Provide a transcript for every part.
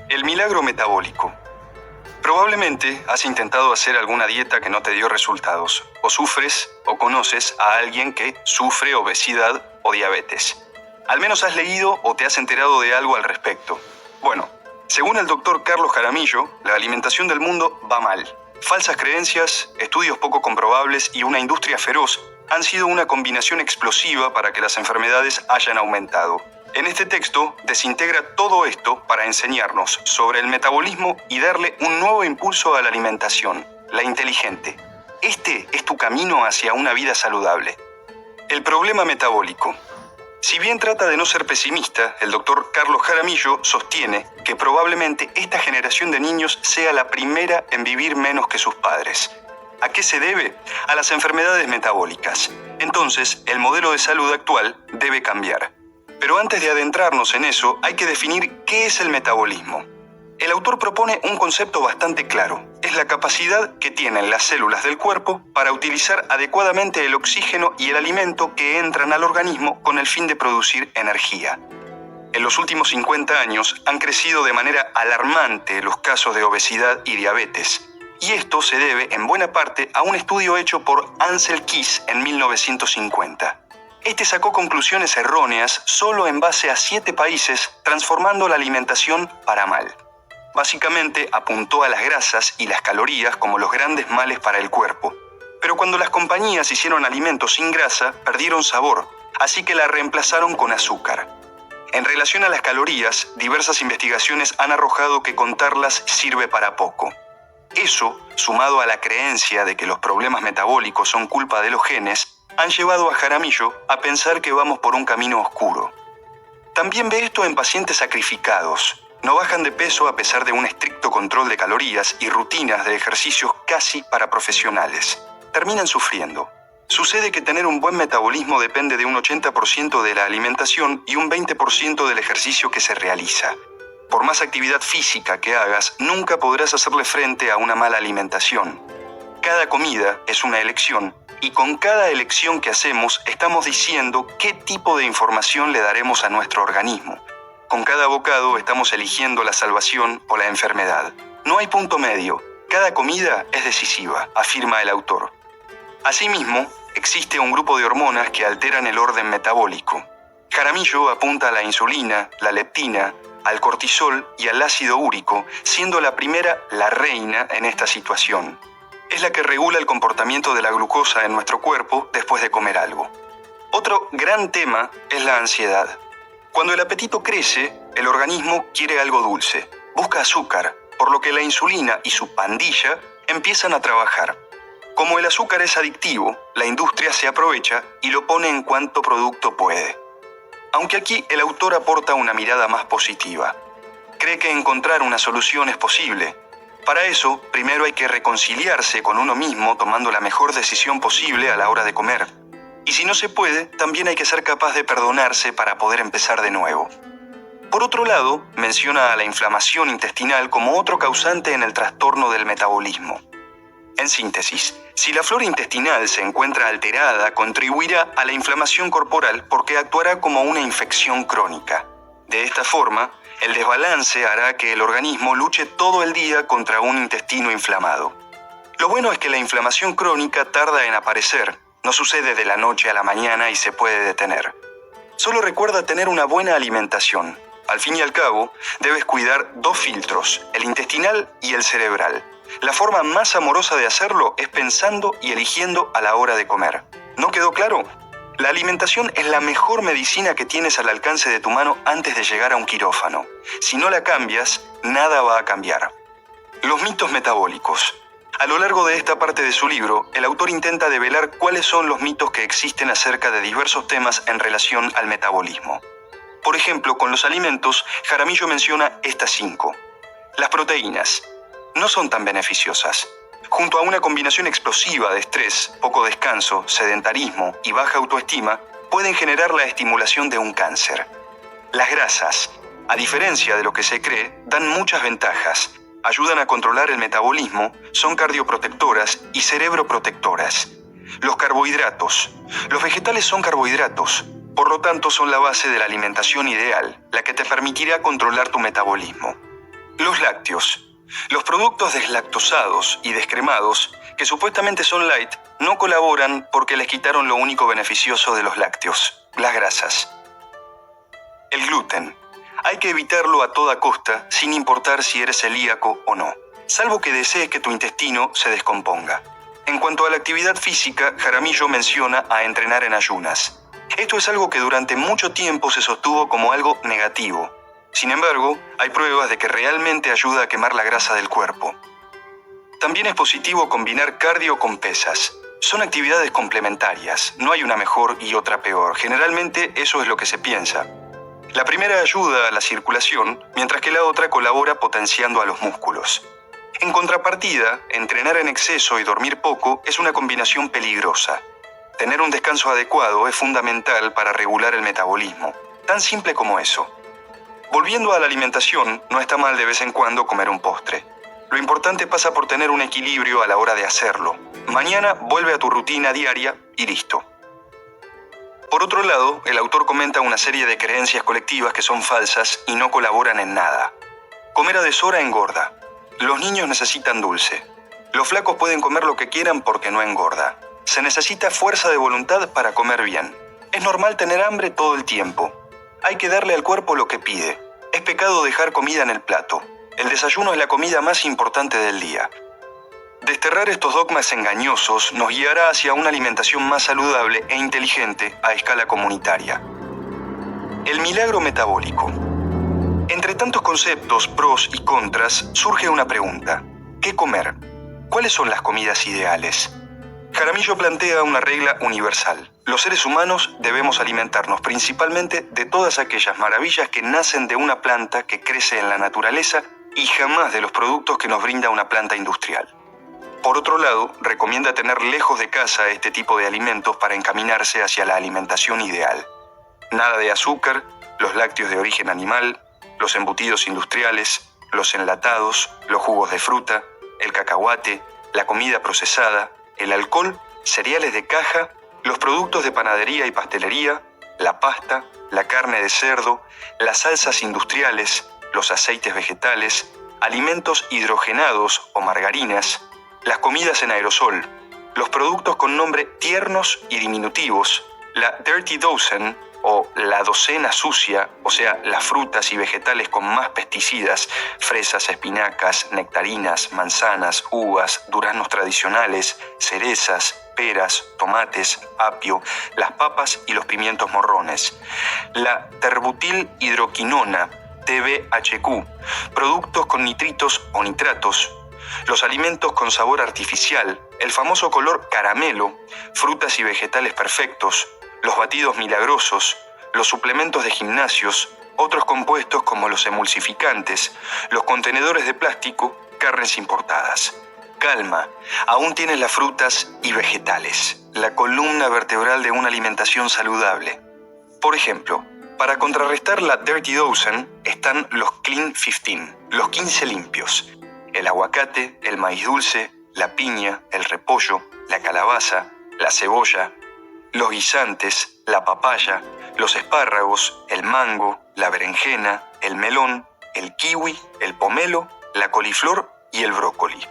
El milagro metabólico. Probablemente has intentado hacer alguna dieta que no te dio resultados, o sufres o conoces a alguien que sufre obesidad o diabetes. Al menos has leído o te has enterado de algo al respecto. Bueno, según el doctor Carlos Jaramillo, la alimentación del mundo va mal. Falsas creencias, estudios poco comprobables y una industria feroz han sido una combinación explosiva para que las enfermedades hayan aumentado. En este texto desintegra todo esto para enseñarnos sobre el metabolismo y darle un nuevo impulso a la alimentación, la inteligente. Este es tu camino hacia una vida saludable. El problema metabólico. Si bien trata de no ser pesimista, el doctor Carlos Jaramillo sostiene que probablemente esta generación de niños sea la primera en vivir menos que sus padres. ¿A qué se debe? A las enfermedades metabólicas. Entonces, el modelo de salud actual debe cambiar. Pero antes de adentrarnos en eso, hay que definir qué es el metabolismo. El autor propone un concepto bastante claro. Es la capacidad que tienen las células del cuerpo para utilizar adecuadamente el oxígeno y el alimento que entran al organismo con el fin de producir energía. En los últimos 50 años han crecido de manera alarmante los casos de obesidad y diabetes. Y esto se debe en buena parte a un estudio hecho por Ansel Keys en 1950. Este sacó conclusiones erróneas solo en base a 7 países, transformando la alimentación para mal. Básicamente apuntó a las grasas y las calorías como los grandes males para el cuerpo. Pero cuando las compañías hicieron alimentos sin grasa, perdieron sabor, así que la reemplazaron con azúcar. En relación a las calorías, diversas investigaciones han arrojado que contarlas sirve para poco. Eso, sumado a la creencia de que los problemas metabólicos son culpa de los genes, han llevado a Jaramillo a pensar que vamos por un camino oscuro. También ve esto en pacientes sacrificados. No bajan de peso a pesar de un estricto control de calorías y rutinas de ejercicios casi para profesionales. Terminan sufriendo. Sucede que tener un buen metabolismo depende de un 80% de la alimentación y un 20% del ejercicio que se realiza. Por más actividad física que hagas, nunca podrás hacerle frente a una mala alimentación. Cada comida es una elección. Y con cada elección que hacemos estamos diciendo qué tipo de información le daremos a nuestro organismo. Con cada bocado estamos eligiendo la salvación o la enfermedad. No hay punto medio. Cada comida es decisiva, afirma el autor. Asimismo, existe un grupo de hormonas que alteran el orden metabólico. Jaramillo apunta a la insulina, la leptina, al cortisol y al ácido úrico, siendo la primera la reina en esta situación. Es la que regula el comportamiento de la glucosa en nuestro cuerpo después de comer algo. Otro gran tema es la ansiedad. Cuando el apetito crece, el organismo quiere algo dulce, busca azúcar, por lo que la insulina y su pandilla empiezan a trabajar. Como el azúcar es adictivo, la industria se aprovecha y lo pone en cuanto producto puede. Aunque aquí el autor aporta una mirada más positiva. Cree que encontrar una solución es posible. Para eso, primero hay que reconciliarse con uno mismo tomando la mejor decisión posible a la hora de comer. Y si no se puede, también hay que ser capaz de perdonarse para poder empezar de nuevo. Por otro lado, menciona a la inflamación intestinal como otro causante en el trastorno del metabolismo. En síntesis, si la flora intestinal se encuentra alterada, contribuirá a la inflamación corporal porque actuará como una infección crónica. De esta forma, el desbalance hará que el organismo luche todo el día contra un intestino inflamado. Lo bueno es que la inflamación crónica tarda en aparecer, no sucede de la noche a la mañana y se puede detener. Solo recuerda tener una buena alimentación. Al fin y al cabo, debes cuidar 2 filtros, el intestinal y el cerebral. La forma más amorosa de hacerlo es pensando y eligiendo a la hora de comer. ¿No quedó claro? La alimentación es la mejor medicina que tienes al alcance de tu mano antes de llegar a un quirófano. Si no la cambias, nada va a cambiar. Los mitos metabólicos. A lo largo de esta parte de su libro, el autor intenta develar cuáles son los mitos que existen acerca de diversos temas en relación al metabolismo. Por ejemplo, con los alimentos, Jaramillo menciona estas 5. Las proteínas no son tan beneficiosas. Junto a una combinación explosiva de estrés, poco descanso, sedentarismo y baja autoestima, pueden generar la estimulación de un cáncer. Las grasas, a diferencia de lo que se cree, dan muchas ventajas. Ayudan a controlar el metabolismo, son cardioprotectoras y cerebroprotectoras. Los carbohidratos. Los vegetales son carbohidratos, por lo tanto son la base de la alimentación ideal, la que te permitirá controlar tu metabolismo. Los lácteos. Los productos deslactosados y descremados, que supuestamente son light, no colaboran porque les quitaron lo único beneficioso de los lácteos, las grasas. El gluten. Hay que evitarlo a toda costa, sin importar si eres celíaco o no, salvo que desees que tu intestino se descomponga. En cuanto a la actividad física, Jaramillo menciona a entrenar en ayunas. Esto es algo que durante mucho tiempo se sostuvo como algo negativo. Sin embargo, hay pruebas de que realmente ayuda a quemar la grasa del cuerpo. También es positivo combinar cardio con pesas. Son actividades complementarias, no hay una mejor y otra peor. Generalmente eso es lo que se piensa. La primera ayuda a la circulación, mientras que la otra colabora potenciando a los músculos. En contrapartida, entrenar en exceso y dormir poco es una combinación peligrosa. Tener un descanso adecuado es fundamental para regular el metabolismo. Tan simple como eso. Volviendo a la alimentación, no está mal de vez en cuando comer un postre. Lo importante pasa por tener un equilibrio a la hora de hacerlo. Mañana vuelve a tu rutina diaria y listo. Por otro lado, el autor comenta una serie de creencias colectivas que son falsas y no colaboran en nada. Comer a deshora engorda. Los niños necesitan dulce. Los flacos pueden comer lo que quieran porque no engorda. Se necesita fuerza de voluntad para comer bien. Es normal tener hambre todo el tiempo. Hay que darle al cuerpo lo que pide. Es pecado dejar comida en el plato. El desayuno es la comida más importante del día. Desterrar estos dogmas engañosos nos guiará hacia una alimentación más saludable e inteligente a escala comunitaria. El milagro metabólico. Entre tantos conceptos, pros y contras, surge una pregunta. ¿Qué comer? ¿Cuáles son las comidas ideales? Jaramillo plantea una regla universal. Los seres humanos debemos alimentarnos principalmente de todas aquellas maravillas que nacen de una planta que crece en la naturaleza y jamás de los productos que nos brinda una planta industrial. Por otro lado, recomienda tener lejos de casa este tipo de alimentos para encaminarse hacia la alimentación ideal. Nada de azúcar, los lácteos de origen animal, los embutidos industriales, los enlatados, los jugos de fruta, el cacahuate, la comida procesada, el alcohol, cereales de caja, los productos de panadería y pastelería, la pasta, la carne de cerdo, las salsas industriales, los aceites vegetales, alimentos hidrogenados o margarinas, las comidas en aerosol, los productos con nombre tiernos y diminutivos, la dirty dozen o la docena sucia, o sea, las frutas y vegetales con más pesticidas, fresas, espinacas, nectarinas, manzanas, uvas, duraznos tradicionales, cerezas, peras, tomates, apio, las papas y los pimientos morrones, la terbutilhidroquinona, TBHQ, productos con nitritos o nitratos, los alimentos con sabor artificial, el famoso color caramelo, frutas y vegetales perfectos, los batidos milagrosos, los suplementos de gimnasios, otros compuestos como los emulsificantes, los contenedores de plástico, carnes importadas. Calma, aún tienes las frutas y vegetales, la columna vertebral de una alimentación saludable. Por ejemplo, para contrarrestar la Dirty Dozen están los Clean 15, los 15 limpios. El aguacate, el maíz dulce, la piña, el repollo, la calabaza, la cebolla, los guisantes, la papaya, los espárragos, el mango, la berenjena, el melón, el kiwi, el pomelo, la coliflor y el brócoli.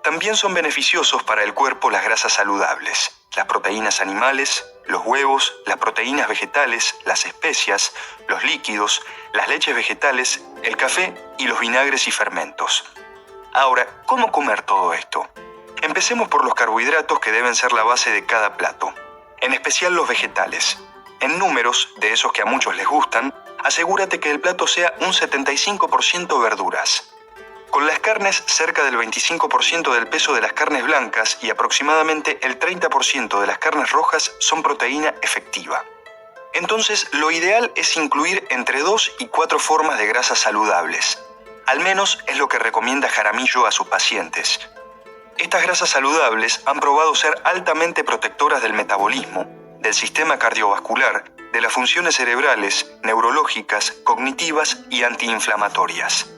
También son beneficiosos para el cuerpo las grasas saludables, las proteínas animales, los huevos, las proteínas vegetales, las especias, los líquidos, las leches vegetales, el café y los vinagres y fermentos. Ahora, ¿cómo comer todo esto? Empecemos por los carbohidratos que deben ser la base de cada plato, en especial los vegetales. En números, de esos que a muchos les gustan, asegúrate que el plato sea un 75% verduras. Con las carnes, cerca del 25% del peso de las carnes blancas y aproximadamente el 30% de las carnes rojas son proteína efectiva. Entonces, lo ideal es incluir entre 2 y 4 formas de grasas saludables. Al menos es lo que recomienda Jaramillo a sus pacientes. Estas grasas saludables han probado ser altamente protectoras del metabolismo, del sistema cardiovascular, de las funciones cerebrales, neurológicas, cognitivas y antiinflamatorias.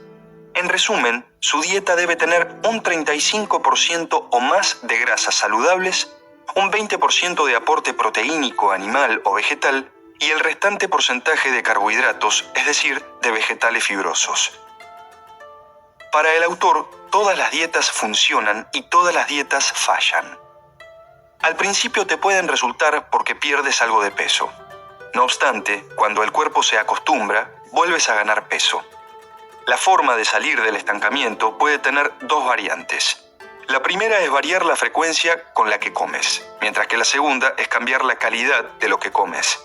En resumen, su dieta debe tener un 35% o más de grasas saludables, un 20% de aporte proteínico animal o vegetal y el restante porcentaje de carbohidratos, es decir, de vegetales fibrosos. Para el autor, todas las dietas funcionan y todas las dietas fallan. Al principio te pueden resultar porque pierdes algo de peso. No obstante, cuando el cuerpo se acostumbra, vuelves a ganar peso. La forma de salir del estancamiento puede tener dos variantes. La primera es variar la frecuencia con la que comes, mientras que la segunda es cambiar la calidad de lo que comes.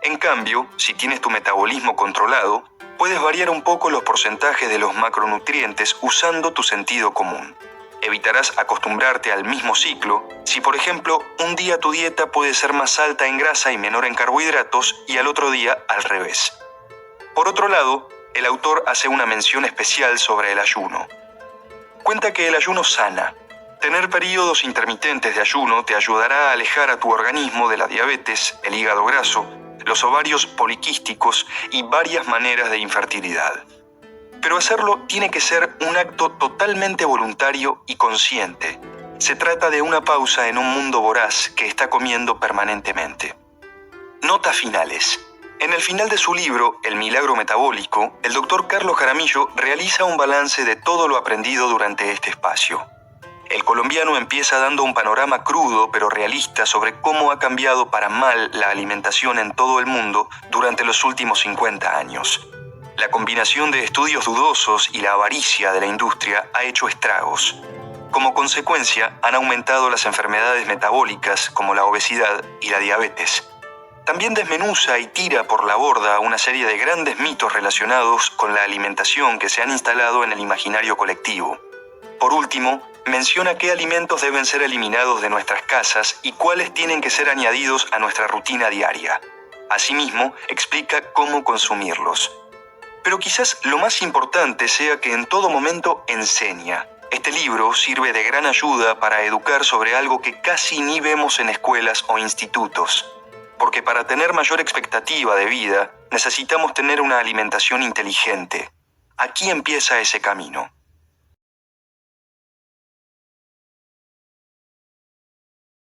En cambio, si tienes tu metabolismo controlado, puedes variar un poco los porcentajes de los macronutrientes usando tu sentido común. Evitarás acostumbrarte al mismo ciclo si, por ejemplo, un día tu dieta puede ser más alta en grasa y menor en carbohidratos y al otro día al revés. Por otro lado, el autor hace una mención especial sobre el ayuno. Cuenta que el ayuno sana. Tener periodos intermitentes de ayuno te ayudará a alejar a tu organismo de la diabetes, el hígado graso, los ovarios poliquísticos y varias maneras de infertilidad. Pero hacerlo tiene que ser un acto totalmente voluntario y consciente. Se trata de una pausa en un mundo voraz que está comiendo permanentemente. Notas finales. En el final de su libro, El milagro metabólico, el doctor Carlos Jaramillo realiza un balance de todo lo aprendido durante este espacio. El colombiano empieza dando un panorama crudo pero realista sobre cómo ha cambiado para mal la alimentación en todo el mundo durante los últimos 50 años. La combinación de estudios dudosos y la avaricia de la industria ha hecho estragos. Como consecuencia, han aumentado las enfermedades metabólicas como la obesidad y la diabetes. También desmenuza y tira por la borda una serie de grandes mitos relacionados con la alimentación que se han instalado en el imaginario colectivo. Por último, menciona qué alimentos deben ser eliminados de nuestras casas y cuáles tienen que ser añadidos a nuestra rutina diaria. Asimismo, explica cómo consumirlos. Pero quizás lo más importante sea que en todo momento enseña. Este libro sirve de gran ayuda para educar sobre algo que casi ni vemos en escuelas o institutos. Porque para tener mayor expectativa de vida, necesitamos tener una alimentación inteligente. Aquí empieza ese camino.